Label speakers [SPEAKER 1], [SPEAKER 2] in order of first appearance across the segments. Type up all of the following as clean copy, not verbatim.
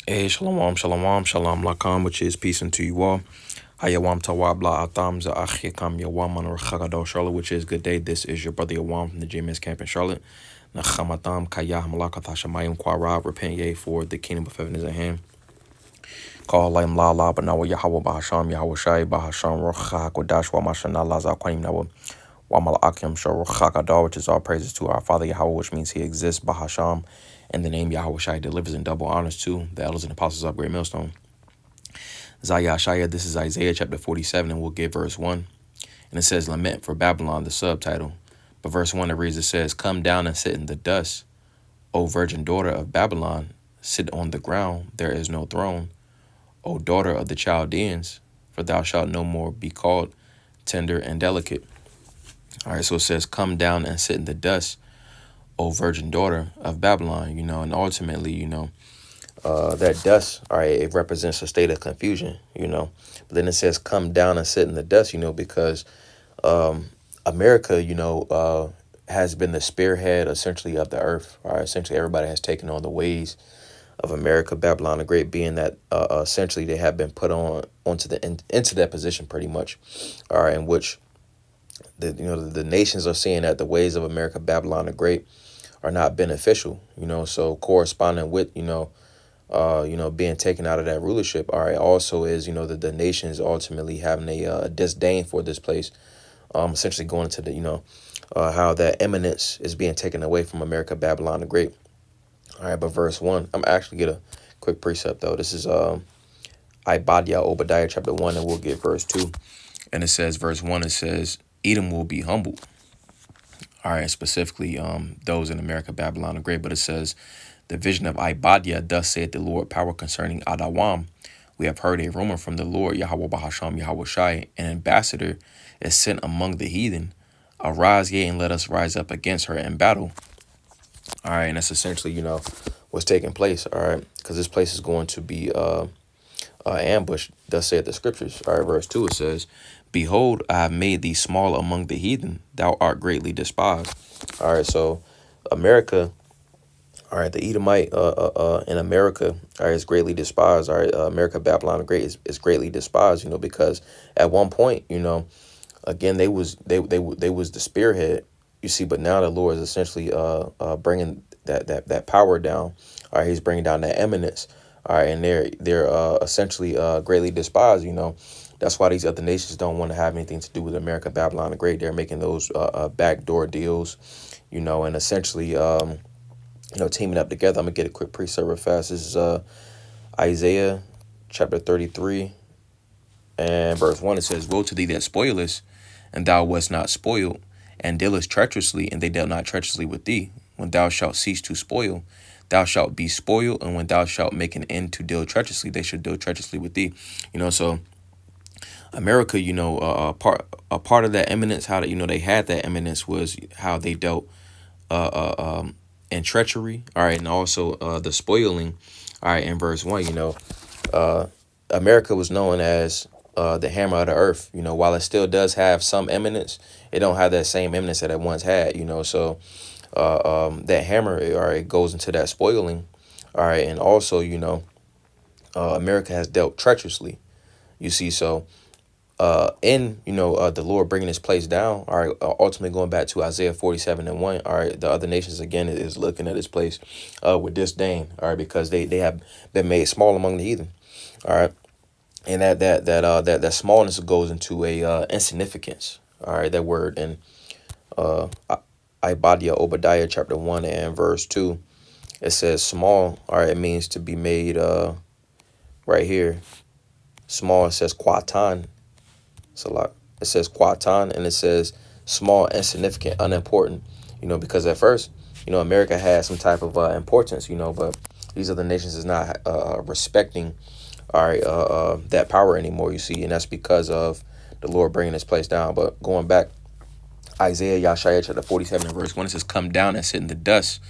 [SPEAKER 1] Hey, shalom, shalom, shalom, lakam, which is peace unto you all. Hayawam tawabla atam za achikam yawam an Charlotte, which is good day. This is your brother Yawam from the GMS camp in Charlotte. Nachamatam kayah malakat hashamayim kwara, repent ye, for the kingdom of heaven is at hand. Call laim la la, but now Yahweh Bahasham, Yahweh Shai, Bahasham, Rocha, Kodash, Wamashana, Laza, Quanim, Nawa, Wamal Akim, Shorochakadar, which is all praises to our Father Yahweh, which means he exists, Bahasham, and the name Yahweh Shai delivers in double honors to the elders and apostles of Great Millstone. Zayah Shaya, this is Isaiah chapter 47, and we'll get verse 1. And it says, Lament for Babylon, the subtitle. But verse 1, it reads, it says, Come down and sit in the dust, O virgin daughter of Babylon, sit on the ground, there is no throne. O daughter of the Chaldeans, for thou shalt no more be called tender and delicate. All right, so it says, Come down and sit in the dust, O virgin daughter of Babylon, and ultimately, that dust, all right, it represents a state of confusion, But then it says, Come down and sit in the dust, because America, has been the spearhead essentially of the earth. All right, essentially everybody has taken on the ways of America, Babylon the Great, being that essentially they have been put into that position pretty much, all right, in which the nations are seeing that the ways of America, Babylon the Great, are not beneficial, so corresponding with being taken out of that rulership, all right, also is that the nations ultimately having a disdain for this place, essentially going into the how that eminence is being taken away from America, Babylon the Great. All right, but verse 1, I'm actually get a quick precept, though. This is Ibadiah, Obadiah, chapter 1, and we'll get verse 2. And it says, verse 1, it says, Edom will be humbled. All right, specifically those in America, Babylon the Great. But it says, the vision of Ibadiah, thus saith the Lord, power concerning Adawam. We have heard a rumor from the Lord, Yahweh Bahasham, Yahweh Shai, an ambassador is sent among the heathen. Arise, yea, and let us rise up against her in battle. All right, and that's essentially, what's taking place, all right, because this place is going to be ambushed, thus saith the scriptures. All right, verse 2, it says, Behold, I have made thee small among the heathen, thou art greatly despised. All right, so America, all right, the Edomite in America, all right, is greatly despised. All right, America, Babylon the Great is greatly despised, because at one point, again, they was the spearhead, you see, but now the Lord is essentially bringing that power down. All right, he's bringing down that eminence. All right, and they're essentially greatly despised. That's why these other nations don't want to have anything to do with America, Babylon the Great. They're making those backdoor deals, and essentially teaming up together. I'm gonna get a quick precept real fast. This is Isaiah chapter 33 and verse 1. It says, Woe to thee that spoilest, and thou wast not spoiled, and dealest treacherously, and they dealt not treacherously with thee. When thou shalt cease to spoil, thou shalt be spoiled, and when thou shalt make an end to deal treacherously, they should deal treacherously with thee. So America, a part of that eminence, how they had that eminence was how they dealt in treachery, all right, and also the spoiling, all right. In verse 1, America was known as the hammer of the earth. While it still does have some eminence, it don't have that same eminence that it once had. So that hammer, all right, goes into that spoiling, all right, and also America has dealt treacherously. You see, so in the Lord bringing this place down, all right, ultimately going back to Isaiah 47 and 1, all right, the other nations again is looking at this place with disdain, all right, because they have been made small among the heathen, all right, and that smallness goes into a insignificance, all right, that word in Ibadiah, Obadiah chapter 1 and verse 2, it says small, all right, it means to be made right here, small, it says quatan. It's a lot. It says quatan, and it says small, insignificant, unimportant, because at first, America had some type of importance, but these other nations is not respecting, all right, that power anymore, you see, and that's because of the Lord bringing this place down. But going back, Isaiah Yashaya chapter 47 and verse 1, it says, Come down and sit in the dust.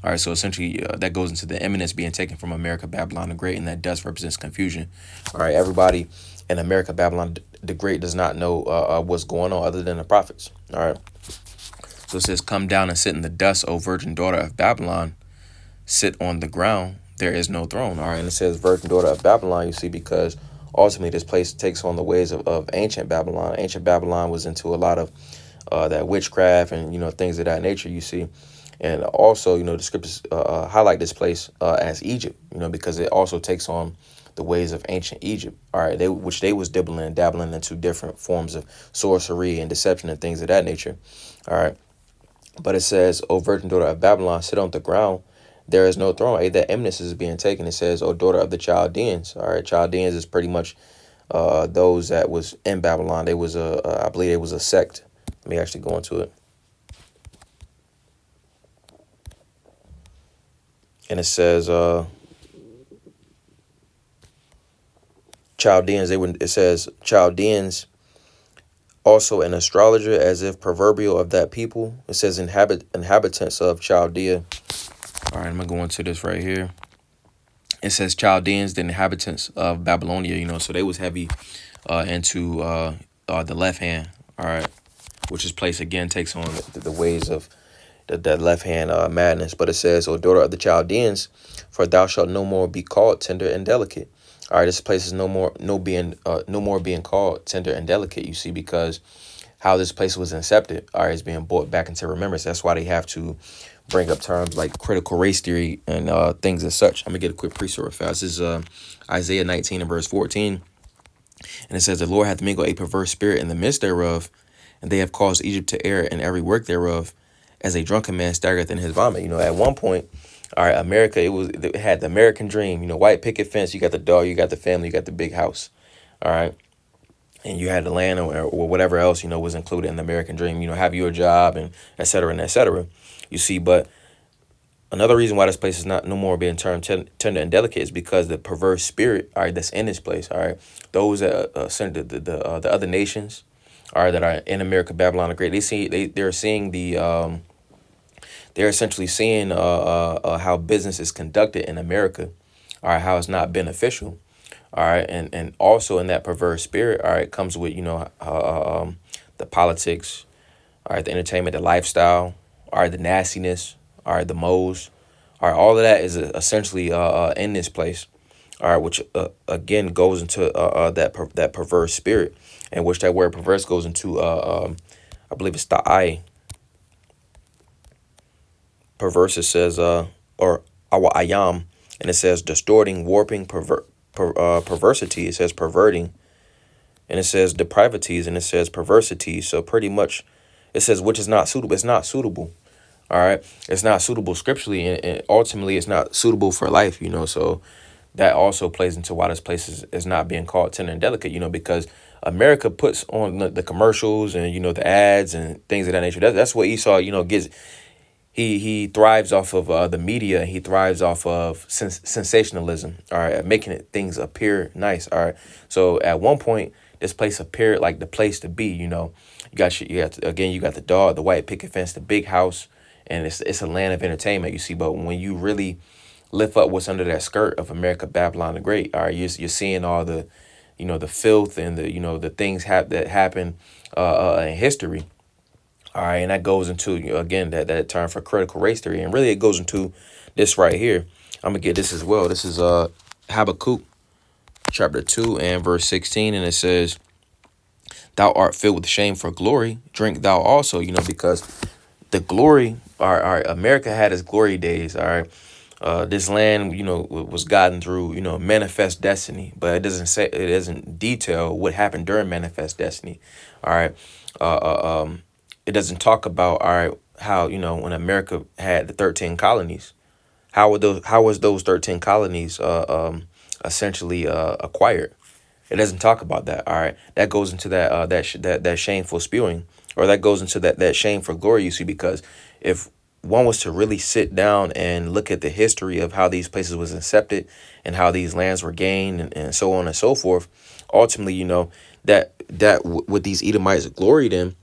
[SPEAKER 1] All right, so essentially that goes into the eminence being taken from America, Babylon the Great, and that dust represents confusion. All right, everybody in America, Babylon the Great does not know what's going on other than the prophets. All right, so it says, Come down and sit in the dust, O virgin daughter of Babylon. Sit on the ground, there is no throne. All right, and it says virgin daughter of Babylon, you see, because ultimately this place takes on the ways of ancient Babylon. Ancient Babylon was into a lot of that witchcraft and, things of that nature, you see. And also, the scriptures highlight this place as Egypt, because it also takes on the ways of ancient Egypt. All right, which they was dabbling into different forms of sorcery and deception and things of that nature. All right. But it says, O virgin daughter of Babylon, sit on the ground. There is no throne. That eminence is being taken. It says, O daughter of the Chaldeans. All right, Chaldeans is pretty much those that was in Babylon. They was I believe it was a sect. Let me actually go into it. And it says, Chaldeans. It says Chaldeans, also an astrologer, as if proverbial of that people. It says inhabitants of Chaldea. All right, I'm gonna go into this right here. It says Chaldeans, the inhabitants of Babylonia. So they was heavy into the left hand. All right, which is place again takes on the ways of the left hand madness. But it says, O daughter of the Chaldeans, for thou shalt no more be called tender and delicate. All right, this place is no more being called tender and delicate, you see, because how this place was incepted, all right, is being brought back into remembrance. That's why they have to bring up terms like critical race theory and things as such. I'm gonna get a quick precept fast. This is Isaiah 19 and verse 14. And it says, the Lord hath mingled a perverse spirit in the midst thereof, and they have caused Egypt to err in every work thereof, as a drunken man staggereth in his vomit. At one point, all right, America, it had the American dream, white picket fence, you got the dog, you got the family, you got the big house. All right. And you had the land or whatever else, was included in the American dream, have your job and et cetera and et cetera. You see, but another reason why this place is no more being termed tender and delicate is because the perverse spirit, all right, that's in this place, all right, those that send the other nations, all right, that are in America, Babylon the Great, they're seeing they're essentially seeing how business is conducted in America, all right, how it's not beneficial, all right, and also in that perverse spirit, all right, comes with the politics, all right, the entertainment, the lifestyle, all right, the nastiness, all right, the moles, all right, all of that is essentially in this place, all right, which again goes into that perverse spirit, and which that word perverse goes into I believe it's the I. Perverse, it says or our ayam, and it says distorting, warping, perversity. It says perverting, and it says depravities, and it says perversity. So pretty much, it says which is not suitable. It's not suitable. All right, it's not suitable scripturally, and ultimately, it's not suitable for life. So that also plays into why this place is not being called tender and delicate. Because America puts on the commercials and the ads and things of that nature. That's what Esau gets. He thrives off of the media. He thrives off of sensationalism. All right, making things appear nice. All right. So at one point, this place appeared like the place to be. You got the dog, the white picket fence, the big house, and it's a land of entertainment. You see, but when you really lift up what's under that skirt of America, Babylon the Great, all right, you're seeing all the, the filth and the the things that happen in history. All right, and that goes into, again, that term for critical race theory. And really it goes into this right here. I'm going to get this as well. This is Habakkuk chapter 2 and verse 16. And it says, thou art filled with shame for glory. Drink thou also, because the glory, all right, America had its glory days, all right. This land, was gotten through, manifest destiny, but it doesn't detail what happened during manifest destiny. All right. It doesn't talk about, all right, how, when America had the 13 colonies, how was those 13 colonies essentially acquired? It doesn't talk about that. All right, that goes into that shameful spewing, or that goes into that shameful glory, you see, because if one was to really sit down and look at the history of how these places was incepted and how these lands were gained and so on and so forth, ultimately, that what these Edomites gloried in,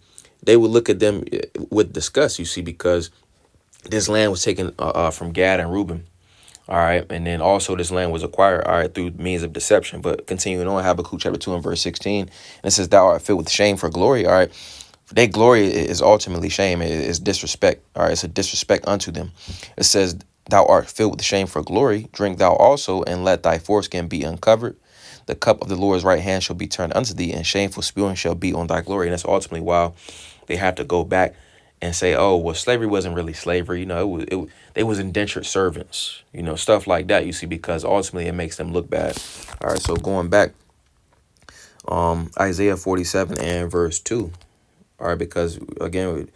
[SPEAKER 1] they would look at them with disgust, you see, because this land was taken from Gad and Reuben. All right. And then also this land was acquired, all right, through means of deception. But continuing on, Habakkuk chapter 2 and verse 16, and it says, thou art filled with shame for glory. All right. Their glory is ultimately shame. It is disrespect. All right. It's a disrespect unto them. It says, thou art filled with shame for glory, drink thou also, and let thy foreskin be uncovered. The cup of the Lord's right hand shall be turned unto thee, and shameful spewing shall be on thy glory. And that's ultimately why they have to go back and say, oh, well, slavery wasn't really slavery. They was indentured servants, stuff like that, you see, because ultimately it makes them look bad. All right, so going back, Isaiah 47 and verse 2. All right, because again,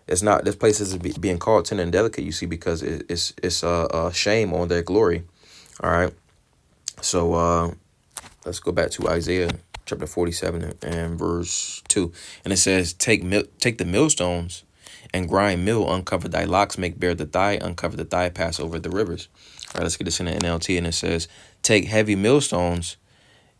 [SPEAKER 1] it's not, this place is being called tender and delicate, you see, because it's a shame on their glory. All right, so let's go back to Isaiah chapter 47 and verse 2. And it says, take the millstones and grind mill, uncover thy locks, make bare the thigh, uncover the thigh, pass over the rivers. All right, let's get this in the NLT. And it says, take heavy millstones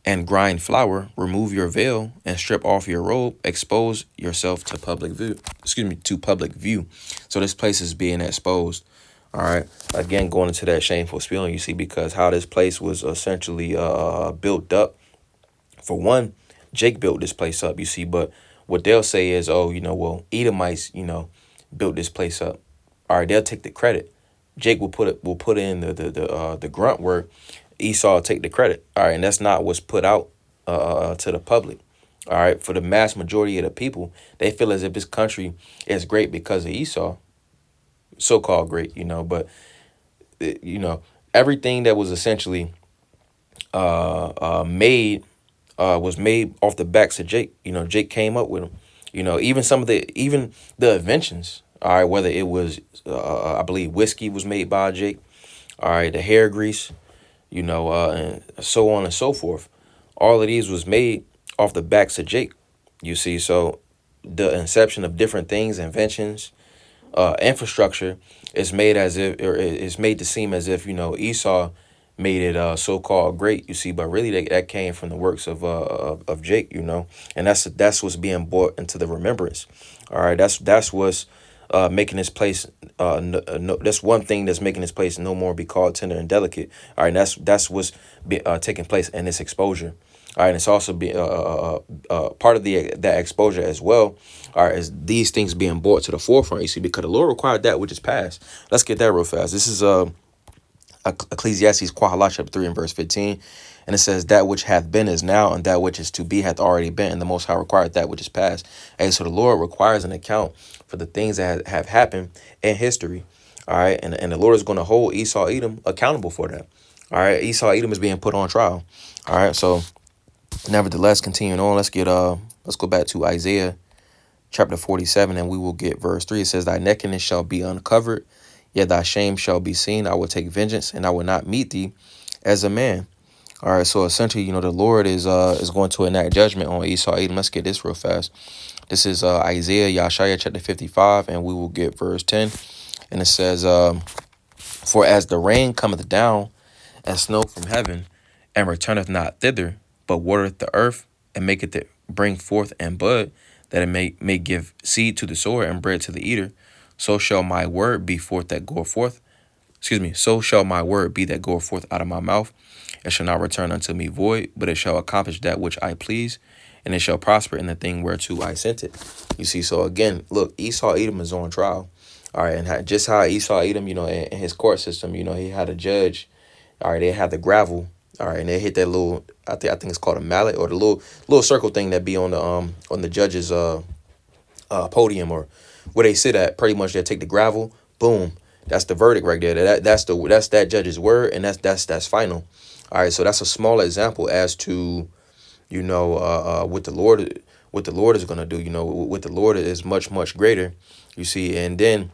[SPEAKER 1] and grind flour, remove your veil and strip off your robe, expose yourself to public view. To public view. So this place is being exposed. All right. Again, going into that shameful spewing, you see, because how this place was essentially built up. For one, Jake built this place up, you see, but what they'll say is, oh, well, Edomites, built this place up. All right, they'll take the credit. Jake will put in the grunt work. Esau will take the credit. All right, and that's not what's put out to the public. All right, for the mass majority of the people, they feel as if this country is great because of Esau, so-called great, but everything that was essentially made was made off the backs of Jake. Jake came up with them. Even the inventions. All right, whether it was, I believe whiskey was made by Jake. All right, the hair grease, and so on and so forth. All of these was made off the backs of Jake. You see, so the inception of different things, inventions, infrastructure is made as if, or is made to seem as if, Esau made it so-called great, you see, but really that came from the works of Jake, and that's what's being brought into the remembrance. All right, that's what's making this place that's one thing that's making this place no more be called tender and delicate. All right, and that's what's taking place in this exposure. All right, and it's also be part of that exposure as well. All right, is these things being brought to the forefront, you see, because the Lord required that which is past. Let's get that real fast. This is Ecclesiastes Quahala chapter 3 and verse 15. And it says, that which hath been is now, and that which is to be hath already been, and the Most High required that which is past. And so the Lord requires an account for the things that have happened in history. All right, and the Lord is going to hold Esau Edom accountable for that. All right, Esau Edom is being put on trial. All right, so nevertheless, continuing on, let's go back to Isaiah chapter 47, and we will get verse 3. It says, thy nakedness shall be uncovered, yet thy shame shall be seen. I will take vengeance, and I will not meet thee as a man. All right, so essentially, the Lord is going to enact judgment on Esau Edom. Let's get this real fast. This is Isaiah Yeshaya chapter 55, and we will get verse 10. And it says, for as the rain cometh down and snow from heaven, and returneth not thither, but watereth the earth, and maketh it bring forth and bud, that it may give seed to the sower and bread to the eater, so shall my word be forth that goeth forth. So shall my word be that goeth forth out of my mouth. It shall not return unto me void, but it shall accomplish that which I please, and it shall prosper in the thing whereto I sent it. You see, so again, look, Esau Edom is on trial. All right, and just how Esau Edom, in his court system, he had a judge. All right, they had the gravel. All right, and they hit that little, I think it's called a mallet, or the little circle thing that be on the judge's podium, or where they sit at. Pretty much they take the gravel, boom. That's the verdict right there. That's that judge's word, and that's final. All right, so that's a small example as to, what the Lord is gonna do. What the Lord is much greater. You see, and then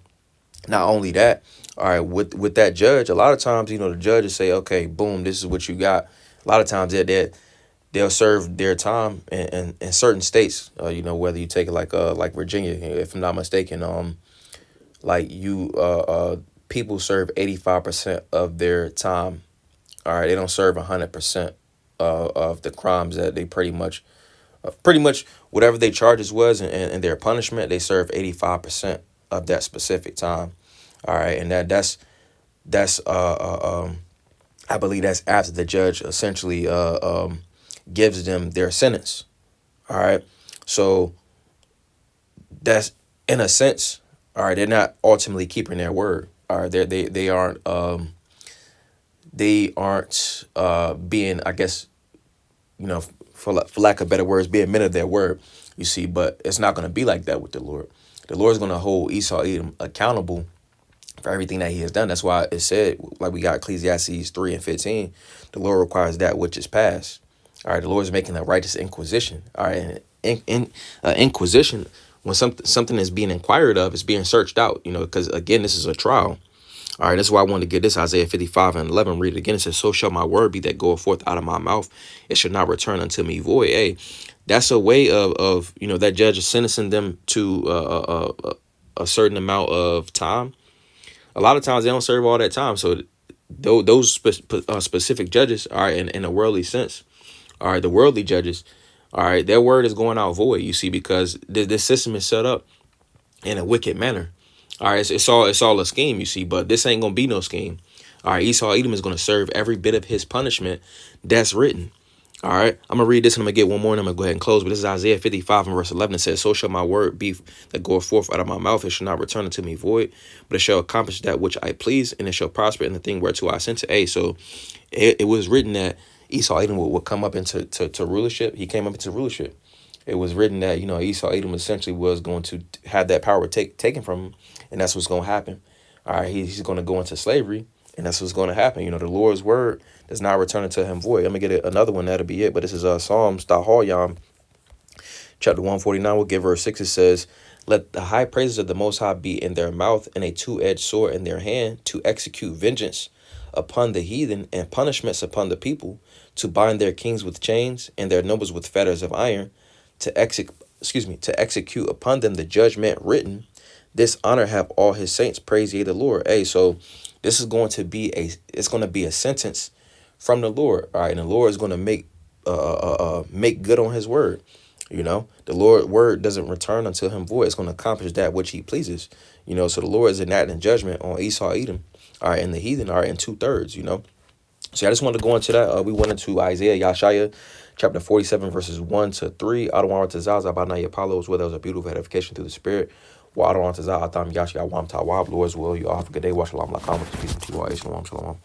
[SPEAKER 1] not only that, all right, with that judge, a lot of times, the judges say, okay, boom, this is what you got. A lot of times they'll serve their time in certain states. Whether you take it like Virginia, if I'm not mistaken, people serve 85% of their time. All right, they don't serve 100% of the crimes that they pretty much whatever their charges was and their punishment, they serve 85% of that specific time. All right, and that's I believe that's after the judge essentially gives them their sentence. All right, so that's in a sense. All right, they're not ultimately keeping their word. All right, they aren't being, I guess, for lack of better words, being men of their word. You see, but it's not going to be like that with the Lord. The Lord's going to hold Esau Edom accountable for everything that he has done. That's why it said, like we got Ecclesiastes 3:15, the Lord requires that which is past. All right, the Lord is making a righteous inquisition. All right, and inquisition, when something is being inquired of, is being searched out. Because again, this is a trial. All right, that's why I wanted to get this Isaiah 55:11. Read it again. It says, "So shall my word be that goeth forth out of my mouth; it shall not return unto me void." Hey, that's a way of that judge is sentencing them to a certain amount of time. A lot of times they don't serve all that time. So those specific judges are in a worldly sense. All right, the worldly judges, all right, their word is going out void. You see, because this system is set up in a wicked manner. All right, it's all a scheme. You see, but this ain't gonna be no scheme. All right, Esau Edom is gonna serve every bit of his punishment that's written. All right, I'm gonna read this and I'm gonna get one more and I'm gonna go ahead and close. But this is Isaiah 55:11. It says, "So shall my word be that goeth forth out of my mouth; it shall not return unto me void, but it shall accomplish that which I please, and it shall prosper in the thing whereto I sent it." Hey, so it was written that Esau Edom would come up into to rulership. He came up into rulership. It was written that Esau Edom essentially was going to have that power taken from him, and that's what's going to happen. All right, he's going to go into slavery, and that's what's going to happen. The Lord's word does not return unto him void. I'm gonna get another one. That'll be it. But this is Psalms Taharyam, chapter 149. We'll give verse 6. It says, "Let the high praises of the Most High be in their mouth, and a two-edged sword in their hand, to execute vengeance upon the heathen and punishments upon the people, to bind their kings with chains and their nobles with fetters of iron, to execute upon them the judgment written. This honor have all his saints. Praise ye the Lord." Hey, so this is going to be a sentence from the Lord. All right, and the Lord is going to make good on his word. The Lord word doesn't return unto him void. It's going to accomplish that which he pleases. So the Lord is enacting judgment on Esau Edom, all right, and the heathen are in 2/3. So I just wanted to go into that. We went into Isaiah Yashaya, chapter 47, verses 1-3. Adonai Tazaz, Abanai Apollos, where there was a beautiful edification through the Spirit. Wa Adonai Tazaz, Atam Yashia, Wam Tawab, Lord's will. You all have a good day. Wa Shalom, Lakam, peace to you all. Shalom, shalom.